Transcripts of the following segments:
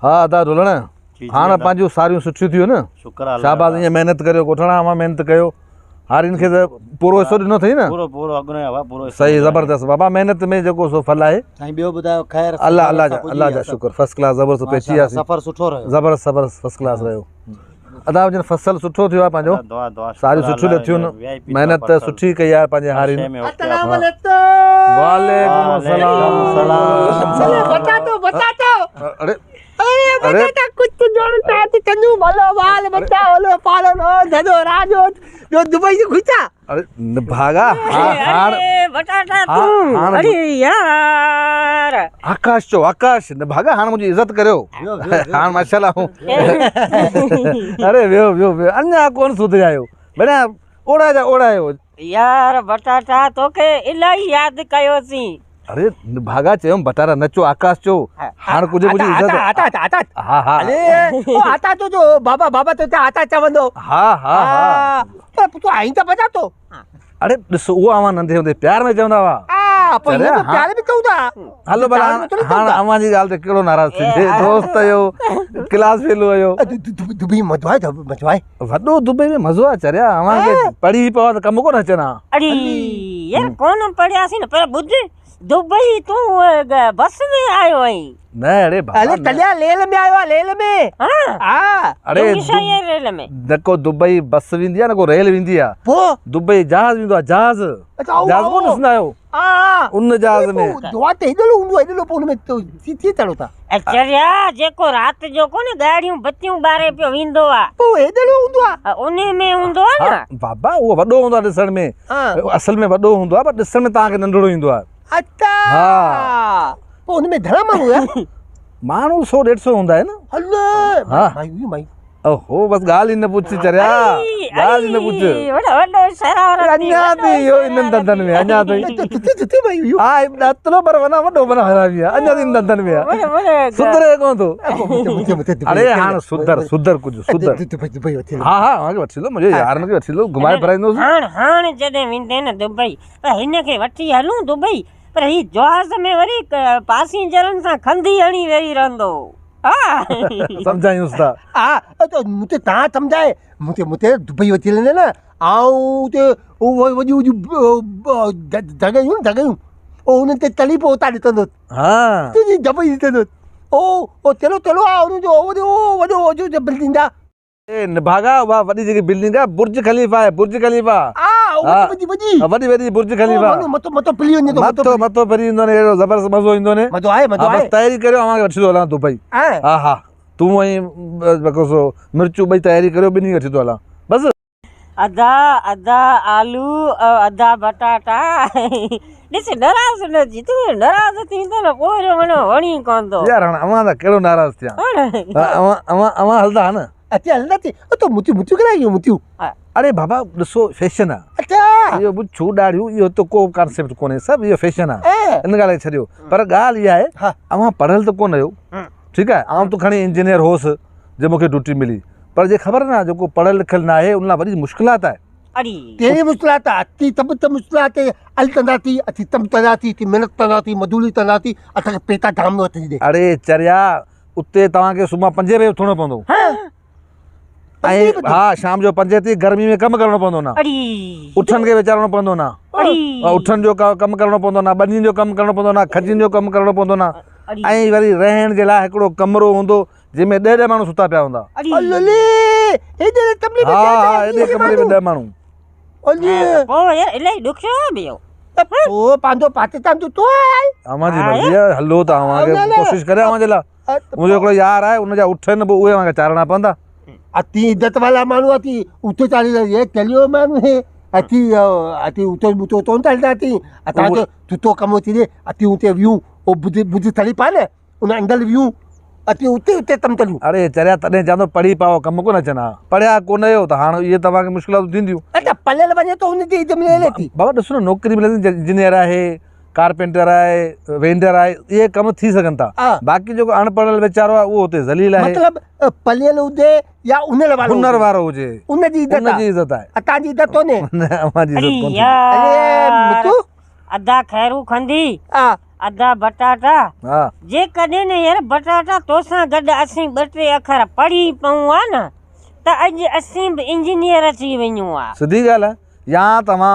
हाँ अदा ढोलण हाँ पंहिंजूं सारियूं सुठियूं थियूं न शुक्र शाबाश ईअं महिनत करियो ॻोठणा मां महिनत कयो हार इनखे त पूरो हिसो ॾिनो अथई न पूरो अॻिनो आहे पूरो सही ज़बरदस्त बाबा महिनत में जेको सो फल आहे साईं ॿियो ॿुधायो ख़ैर अल्लाह जा शुक्र फर्स्ट क्लास ज़बरदस्त पहुची वियासीं सफ़र सुठो रहियो ज़बरदस्त फर्स्ट क्लास रहियो अदा जन फसल सुठो थियो आहे पंहिंजो सारियूं सुठियूं थियूं महिनत सुठी कई आहे पंहिंजे हारियुनि वालेकुम अस्सलाम अरे अरे कुछ जोड़ता है तन्नू भलो वाल बच्चा होलो पालो नो धदो राजो जो दुबई से घुसा अरे भागा हार बटाटा तू अरे यार आकाश आकाश न भागा हाण मुझी इज्जत करियो हाण माशाल्लाह अरे वियो वियो वियो अन्या कोन सुधरियायो बेटा ओड़ायो यार बटाटा तोखे इलाही याद कयोसी अरे भागा चयम बटारा नचो आकाश चो हाण कुछ मुझी इज्जत आता हां हां अरे ओ आता तो जो बाबा तो आता चवंदो हां हां हां पर तू आई त बता तो अरे ॾिसो उहो अवां नंढे हूंदे प्यार में चवंदा हुआ पर प्यार में चवंदा हलो भला हाण अवां जी ॻाल्हि ते कहिड़ो नाराज़ थींदे दोस्त आयो क्लास फेलो आयो दुबई मज़ो आहे वॾो दुबई में मज़ो आहे चरिया अवां खे पढ़ी पवा त कम कोन अचना अरे यार कोन पढ़ियासीं न पर बुध दुबई तू बस में आयो आई न अरे अरे तलिया लेल में आयो लेल में हां अरे रेल में देखो दुबई बस वेंदी आहे न को रेल वेंदी आहे पो दुबई जहाज वेंदो आहे जहाज कोन ॾिसंदा आहियो हां उन जहाज में दुआ ते हेॾो हूंदो हेॾो पोइ में तो थी तड़ो था चरिया जेको रात जो कोन गाड़ियूं बत्तियूं बारे पियो वेंदो आहे पोइ हेॾो हूंदो आहे उन में हूंदो आहे न बाबा उहो वॾो हूंदो आहे ॾिसण में असल में वॾो हूंदो आहे पर ॾिसण में तव्हांखे नंढड़ो ईंदो आहे अच्छा हाँ पोइ उन में घणा माण्हू है माण्हू 100-150 हूंदा आहिनि हलो हाँ माई ओहो बस ॻाल्हि ई न पुछ चरिया ॻाल्हि ई न पुछ वॾो शरारत अञा बि इहो इन्हनि धंधनि में अञा ताईं हा ॾातलो पर वञा वॾो बना हरामी आहे अञा ताईं धंधनि में आहे सुधरे कोन थो अरे हाणे सुधर कुझु सुधर हा हा मूंखे वठी हलो मुंहिंजे यार खे वठी हलो घुमाए फिराईंदोसि हाणे जॾहिं वेंदे न दुबई त हिन खे वठी हलूं दुबई पर ही जहाज में वरी पासेंजरनि सां खंदी हणी वेही रहंदो समझायूंसि था हा तो मूंखे तव्हां सम्झाए मूंखे दुबई वठी हलंदे न ऐं उते वॾियूं जॻहियूं उन्हनि ते तली पोइ उतां ॾिसंदो हा तुंहिंजी दॿई ॾिसंदो ओ चलो आहे उनजो वॾो बिल्डिंग आहे ए भागा वाह वॾी जेकी बिल्डिंग आहे बुर्ज खलीफा आहे बुर्ज खलीफा वॾी बुर्ज खलीफा मथो भरी ईंदो ने अहिड़ो ज़बरदस्त मज़ो ईंदो ने मज़ो आहे बसि तयारी करियो अव्हांखे वठी थो हलां दुबई हा हा तूं ऐं मिर्चूं ॿई तयारी करियो ॿिन्ही वठी थो हलां बसि अदा आलू अदा बटाटा ॾिस नाराज़ न जी तूं नाराज़ थींदो न पोइ वञो वणी कोन थो यार हाणे अव्हां त कहिड़ो नाराज़ थिया अव्हां हलंदा न अच्छा हलंदा थी तो मुतियूं करायूं मुतियूं अरे बाबा ॾिसो फैशन आहे अच्छा इहो छू ॾाढ़ियूं इहो त को कॉन्सेप्ट कोन्हे सभु इहो फैशन आहे इन ॻाल्हि खे छॾियो पर ॻाल्हि इहा आहे अव्हां पढ़ियल त कोन आहियो ठीकु आहे आउं त खणी इंजीनियर होसि जे मूंखे ड्यूटी मिली पर जे ख़बर न जेको पढ़ियल लिखियल न आहे उन लाइ वॾी मुश्किलात आहे कहिड़ी मुश्किलात आहे अती त मुश्किलात अल कंदा थी अती तम कंदा थी महिनत कंदा थी मजदूरी कंदा थी असांखे पेता जाम अथई ॾे अरे चरिया उते तव्हांखे सुबुह 5 बजे उथणो पवंदो ऐं हा शाम जो 5 थी गर्मी में कमु करणो पवंदो न उठनि खे वीचारणो पवंदो न उठनि जो कमु करणो पवंदो न ॿनियुनि जो कमु करणो पवंदो न खजियुनि जो कमु करणो पवंदो न ऐं वरी रहण जे लाइ हिकिड़ो कमिरो हूंदो जंहिंमें 10 माण्हू सुता पिया हूंदा हा हेॾे कमरे में 10 माण्हू हलो त कोशिशि करे अव्हां जे लाइ मुंहिंजो हिकिड़ो यार आहे उनजा उठनि पोइ उहे अव्हांखे चाढ़णा पवंदा अति इज्जत वाला माण्हू अति उते चाली रही चलियो माण्हू है अति उते तो हलंदा थी असांजो तुतो कमु थी ॾे अति उते वियूं ओ बुध थली पा न उन अंदरि वियूं अति उते तम तलियूं अरे चरिया तॾहिं चवंदो पढ़ी पाओ कमु कोन अचनि पढ़िया कोन आहियो त हाणे इहे तव्हांखे मुश्किलातूं थींदियूं अच्छा पढ़ियल वञे त हुनजी इज़त मिले थी बाबा ॾिसो न नौकिरी मिलंदी इंजीनियर आहे कारपेंटर आहे वेंडर आहे इहे कम थी सघनि था बाक़ी जेको अनपढ़ियल वीचारो आहे उहो हुते ज़लील आहे मतलब पढ़ियल हुजे या हुनर वारो हुजे उनजी इज़त आहे तव्हांजी इज़त कोन्हे अरे अधा खैरू खंदी हा अधा बटाटा हा जे कॾहिं न यार बटाटा तोसां गॾु असीं 2-3 अखर पढ़ी पऊं आ न त अॼु असीं बि इंजीनियर अची वञूं आ। सिधी ॻाल्हि आहे। या तव्हां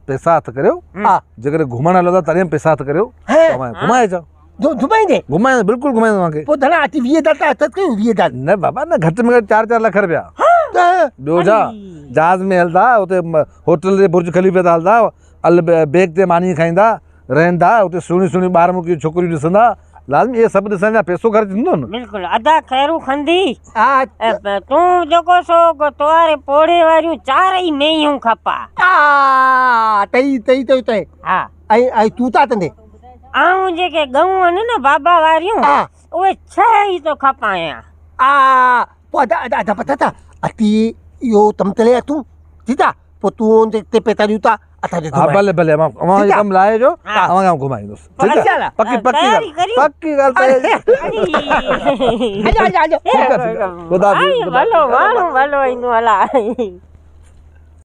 पैसा हथ करियो हा जेकॾहिं घुमण हलो था तॾहिं पैसा हथ करियो है तव्हां घुमाए अचो घुमाईंदे घुमाए बिल्कुलु घुमाईंदो तव्हांखे। पोइ धना अची 20,000 त अथसि कयूं 20,000 न बाबा न घटि में घटि 4-4 लख रुपया ॿियो छा। जहाज में हलंदा हुते होटल जे बुर्ज खलीफे था हलंदा अल बैग ते मानी खाईंदा रहंदा हुते सुहिणियूं सुहिणियूं ॿार मुकियूं छोकिरियूं ॾिसंदा लाज़मी इहे सभु ॾिसण जा पैसो ख़र्च थींदो न। बिल्कुलु अधा खैरू खंदी हा तूं जेको सो तोवारे पोड़े वारियूं 4 ई मेयूं खपा। तई तई तई तई हा ऐं तूं था तंदे ऐं जेके गऊं आहिनि न बाबा वारियूं हा उहे 6 ई तो खपायां। पोइ अधा पता अती इहो तमतले तूं ठीकु आहे पोइ तूं ते पैसा ॾियूं था हा भले भले अवां ठीकु आहे। कमु लाहे जो हा। अवां घुमाईंदुसि ठीकु अच्छा आहे ना? पकी पकी तयारी ॻाल्हि करियो। पकी ॻाल्हि आजो आजो आजो ठीकु आहे, ठीकु आहे। ख़ुदा हाफ़िज़, ख़ुदा भलो माण्हू भलो ईंदो हला।